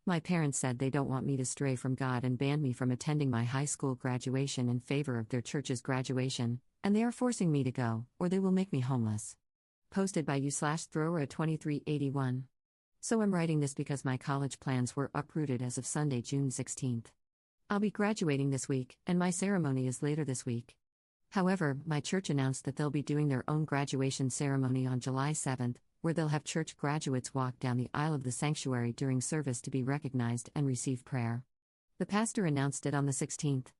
My parents said they don't want me to stray from God and banned me from attending my high school graduation in favor of their church's graduation, and they are forcing me to go, or they will make me homeless. Posted by u/Throra2381. So I'm writing this because my college plans were uprooted as of Sunday, June 16th. I'll be graduating this week, and my ceremony is later this week. However, my church announced that they'll be doing their own graduation ceremony on July 7th, where they'll have church graduates walk down the aisle of the sanctuary during service to be recognized and receive prayer. The pastor announced it on the 16th.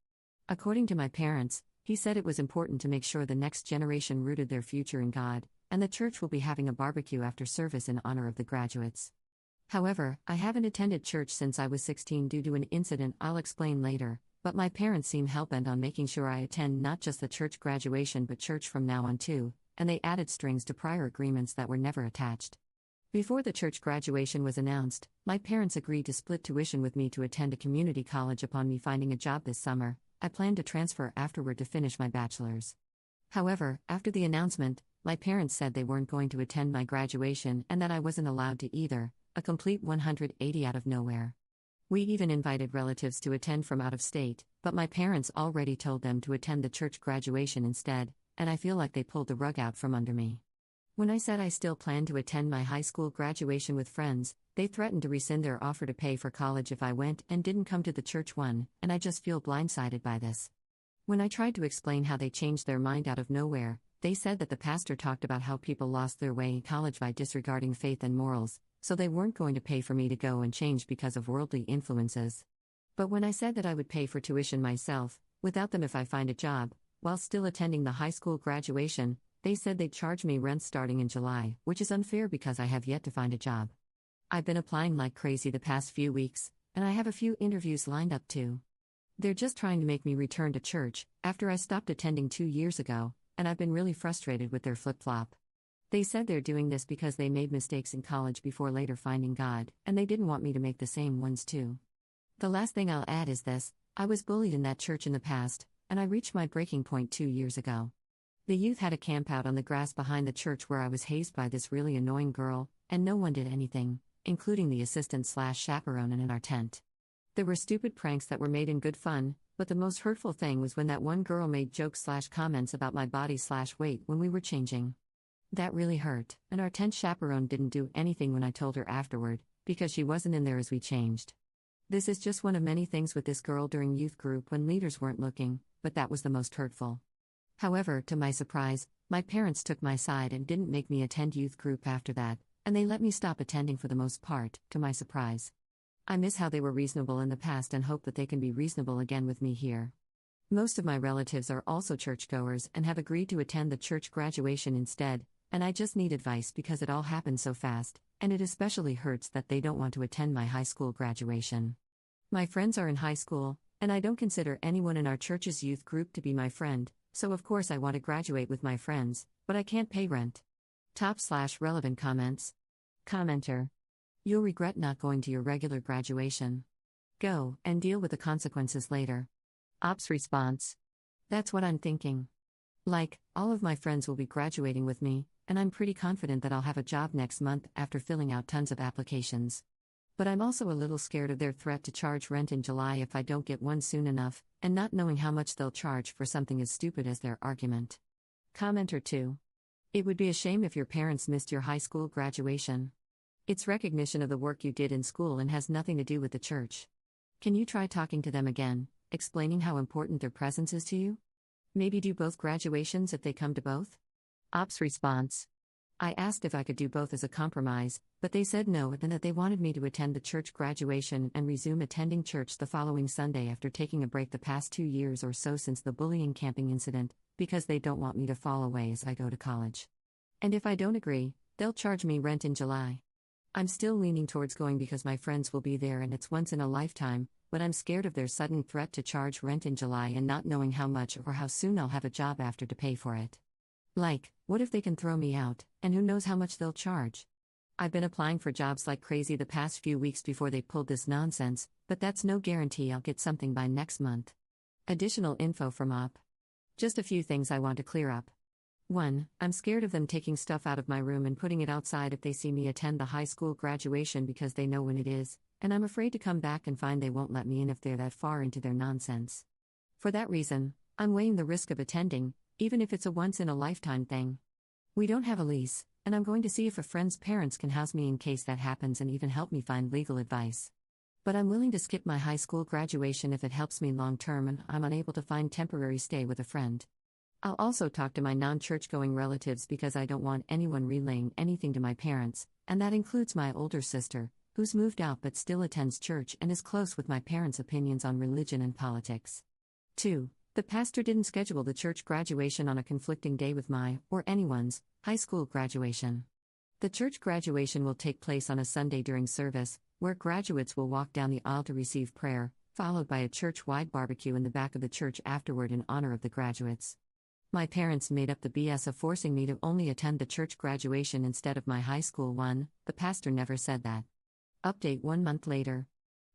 According to my parents, he said it was important to make sure the next generation rooted their future in God, and the church will be having a barbecue after service in honor of the graduates. However, I haven't attended church since I was 16 due to an incident I'll explain later, but my parents seem hell-bent on making sure I attend not just the church graduation but church from now on too, and they added strings to prior agreements that were never attached. Before the church graduation was announced, my parents agreed to split tuition with me to attend a community college upon me finding a job this summer. I planned to transfer afterward to finish my bachelor's. However, after the announcement, my parents said they weren't going to attend my graduation and that I wasn't allowed to either, a complete 180 out of nowhere. We even invited relatives to attend from out of state, but my parents already told them to attend the church graduation instead, and I feel like they pulled the rug out from under me. When I said I still planned to attend my high school graduation with friends, they threatened to rescind their offer to pay for college if I went and didn't come to the church one, and I just feel blindsided by this. When I tried to explain how they changed their mind out of nowhere, they said that the pastor talked about how people lost their way in college by disregarding faith and morals, so they weren't going to pay for me to go and change because of worldly influences. But when I said that I would pay for tuition myself, without them if I find a job, while still attending the high school graduation, they said they'd charge me rent starting in July, which is unfair because I have yet to find a job. I've been applying like crazy the past few weeks, and I have a few interviews lined up too. They're just trying to make me return to church, after I stopped attending 2 years ago, and I've been really frustrated with their flip-flop. They said they're doing this because they made mistakes in college before later finding God, and they didn't want me to make the same ones too. The last thing I'll add is this: I was bullied in that church in the past, and I reached my breaking point 2 years ago. The youth had a camp out on the grass behind the church where I was hazed by this really annoying girl, and no one did anything, including the assistant/chaperone in our tent. There were stupid pranks that were made in good fun, but the most hurtful thing was when that one girl made jokes/comments about my body/weight when we were changing. That really hurt, and our tent chaperone didn't do anything when I told her afterward, because she wasn't in there as we changed. This is just one of many things with this girl during youth group when leaders weren't looking, but that was the most hurtful. However, to my surprise, my parents took my side and didn't make me attend youth group after that, and they let me stop attending for the most part, to my surprise. I miss how they were reasonable in the past and hope that they can be reasonable again with me here. Most of my relatives are also churchgoers and have agreed to attend the church graduation instead, and I just need advice because it all happened so fast, and it especially hurts that they don't want to attend my high school graduation. My friends are in high school, and I don't consider anyone in our church's youth group to be my friend, so of course I want to graduate with my friends, but I can't pay rent. Top/relevant comments. Commenter. You'll regret not going to your regular graduation. Go, and deal with the consequences later. Ops response. That's what I'm thinking. Like, all of my friends will be graduating with me, and I'm pretty confident that I'll have a job next month after filling out tons of applications. But I'm also a little scared of their threat to charge rent in July if I don't get one soon enough, and not knowing how much they'll charge for something as stupid as their argument. Commenter 2. It would be a shame if your parents missed your high school graduation. It's recognition of the work you did in school and has nothing to do with the church. Can you try talking to them again, explaining how important their presence is to you? Maybe do both graduations if they come to both? Ops response. I asked if I could do both as a compromise, but they said no and that they wanted me to attend the church graduation and resume attending church the following Sunday after taking a break the past 2 years or so since the bullying camping incident, because they don't want me to fall away as I go to college. And if I don't agree, they'll charge me rent in July. I'm still leaning towards going because my friends will be there and it's once in a lifetime, but I'm scared of their sudden threat to charge rent in July and not knowing how much or how soon I'll have a job after to pay for it. Like, what if they can throw me out, and who knows how much they'll charge? I've been applying for jobs like crazy the past few weeks before they pulled this nonsense, but that's no guarantee I'll get something by next month. Additional info from OP. Just a few things I want to clear up. 1. I'm scared of them taking stuff out of my room and putting it outside if they see me attend the high school graduation because they know when it is, and I'm afraid to come back and find they won't let me in if they're that far into their nonsense. For that reason, I'm weighing the risk of attending, even if it's a once-in-a-lifetime thing. We don't have a lease, and I'm going to see if a friend's parents can house me in case that happens and even help me find legal advice. But I'm willing to skip my high school graduation if it helps me long-term and I'm unable to find temporary stay with a friend. I'll also talk to my non-church-going relatives because I don't want anyone relaying anything to my parents, and that includes my older sister, who's moved out but still attends church and is close with my parents' opinions on religion and politics. 2. The pastor didn't schedule the church graduation on a conflicting day with my, or anyone's, high school graduation. The church graduation will take place on a Sunday during service, where graduates will walk down the aisle to receive prayer, followed by a church-wide barbecue in the back of the church afterward in honor of the graduates. My parents made up the BS of forcing me to only attend the church graduation instead of my high school one. The pastor never said that. Update 1 month later.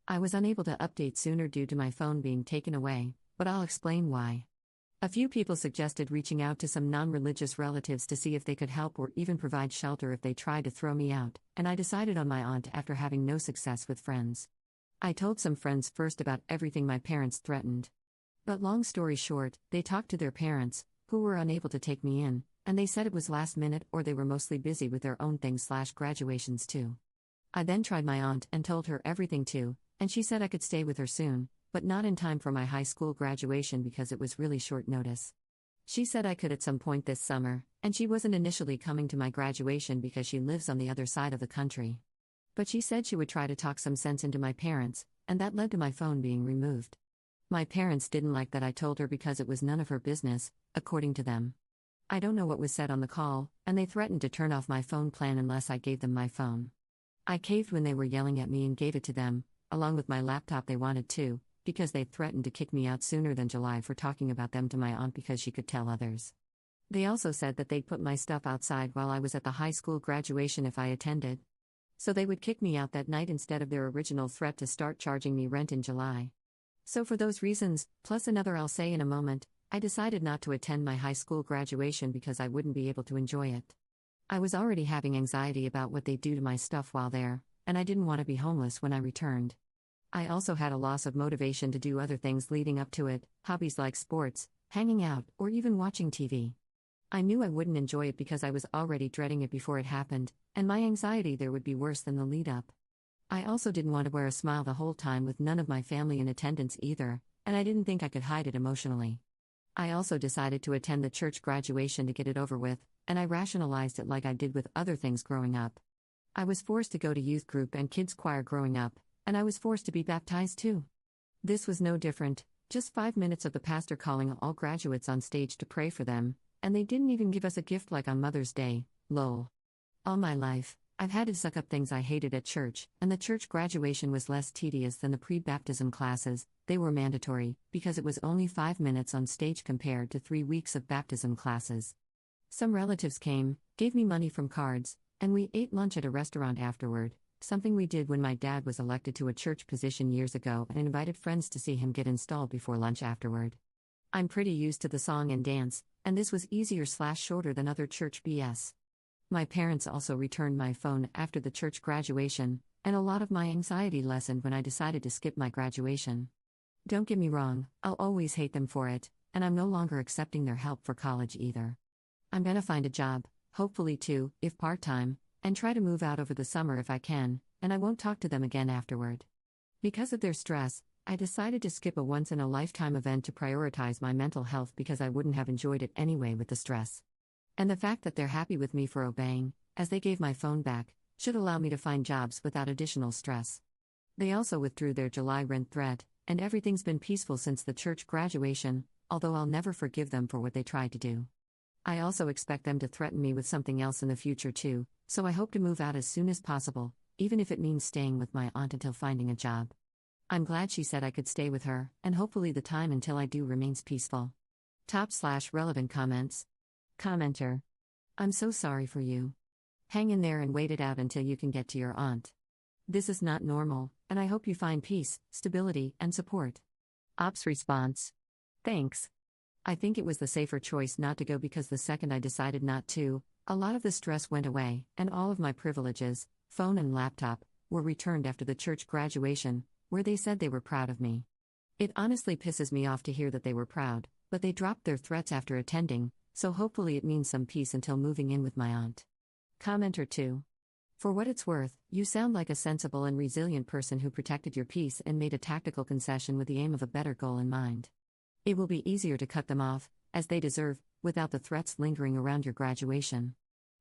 I was unable to update sooner due to my phone being taken away, but I'll explain why. A few people suggested reaching out to some non-religious relatives to see if they could help or even provide shelter if they tried to throw me out, and I decided on my aunt after having no success with friends. I told some friends first about everything my parents threatened. But long story short, they talked to their parents, who were unable to take me in, and they said it was last minute or they were mostly busy with their own things/graduations too. I then tried my aunt and told her everything too, and she said I could stay with her soon, but not in time for my high school graduation because it was really short notice. She said I could at some point this summer, and she wasn't initially coming to my graduation because she lives on the other side of the country. But she said she would try to talk some sense into my parents, and that led to my phone being removed. My parents didn't like that I told her because it was none of her business, according to them. I don't know what was said on the call, and they threatened to turn off my phone plan unless I gave them my phone. I caved when they were yelling at me and gave it to them, along with my laptop they wanted too, because they threatened to kick me out sooner than July for talking about them to my aunt because she could tell others. They also said that they'd put my stuff outside while I was at the high school graduation if I attended. So they would kick me out that night instead of their original threat to start charging me rent in July. So for those reasons, plus another I'll say in a moment, I decided not to attend my high school graduation because I wouldn't be able to enjoy it. I was already having anxiety about what they'd do to my stuff while there, and I didn't want to be homeless when I returned. I also had a loss of motivation to do other things leading up to it, hobbies like sports, hanging out, or even watching TV. I knew I wouldn't enjoy it because I was already dreading it before it happened, and my anxiety there would be worse than the lead up. I also didn't want to wear a smile the whole time with none of my family in attendance either, and I didn't think I could hide it emotionally. I also decided to attend the church graduation to get it over with, and I rationalized it like I did with other things growing up. I was forced to go to youth group and kids choir growing up, and I was forced to be baptized too. This was no different, just 5 minutes of the pastor calling all graduates on stage to pray for them, and they didn't even give us a gift like on Mother's Day, lol. All my life, I've had to suck up things I hated at church, and the church graduation was less tedious than the pre-baptism classes. They were mandatory, because it was only 5 minutes on stage compared to 3 weeks of baptism classes. Some relatives came, gave me money from cards, and we ate lunch at a restaurant afterward, something we did when my dad was elected to a church position years ago and invited friends to see him get installed before lunch afterward. I'm pretty used to the song and dance, and this was easier/shorter than other church BS. My parents also returned my phone after the church graduation, and a lot of my anxiety lessened when I decided to skip my graduation. Don't get me wrong, I'll always hate them for it, and I'm no longer accepting their help for college either. I'm gonna find a job, hopefully too, if part-time, and try to move out over the summer if I can, and I won't talk to them again afterward. Because of their stress, I decided to skip a once-in-a-lifetime event to prioritize my mental health because I wouldn't have enjoyed it anyway with the stress. And the fact that they're happy with me for obeying, as they gave my phone back, should allow me to find jobs without additional stress. They also withdrew their July rent threat, and everything's been peaceful since the church graduation, although I'll never forgive them for what they tried to do. I also expect them to threaten me with something else in the future too, so I hope to move out as soon as possible, even if it means staying with my aunt until finding a job. I'm glad she said I could stay with her, and hopefully the time until I do remains peaceful. Top/relevant comments. Commenter. I'm so sorry for you. Hang in there and wait it out until you can get to your aunt. This is not normal, and I hope you find peace, stability, and support. Ops response. Thanks. I think it was the safer choice not to go because the second I decided not to, a lot of the stress went away, and all of my privileges, phone and laptop, were returned after the church graduation, where they said they were proud of me. It honestly pisses me off to hear that they were proud, but they dropped their threats after attending, so hopefully it means some peace until moving in with my aunt. Commenter 2. For what it's worth, you sound like a sensible and resilient person who protected your peace and made a tactical concession with the aim of a better goal in mind. It will be easier to cut them off, as they deserve, without the threats lingering around your graduation.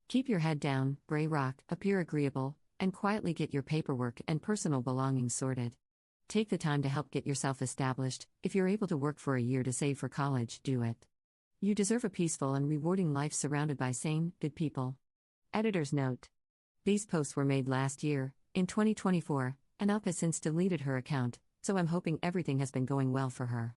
Keep your head down, Bray Rock, appear agreeable, and quietly get your paperwork and personal belongings sorted. Take the time to help get yourself established. If you're able to work for a year to save for college, do it. You deserve a peaceful and rewarding life surrounded by sane, good people. Editor's note. These posts were made last year, in 2024, and Up has since deleted her account, so I'm hoping everything has been going well for her.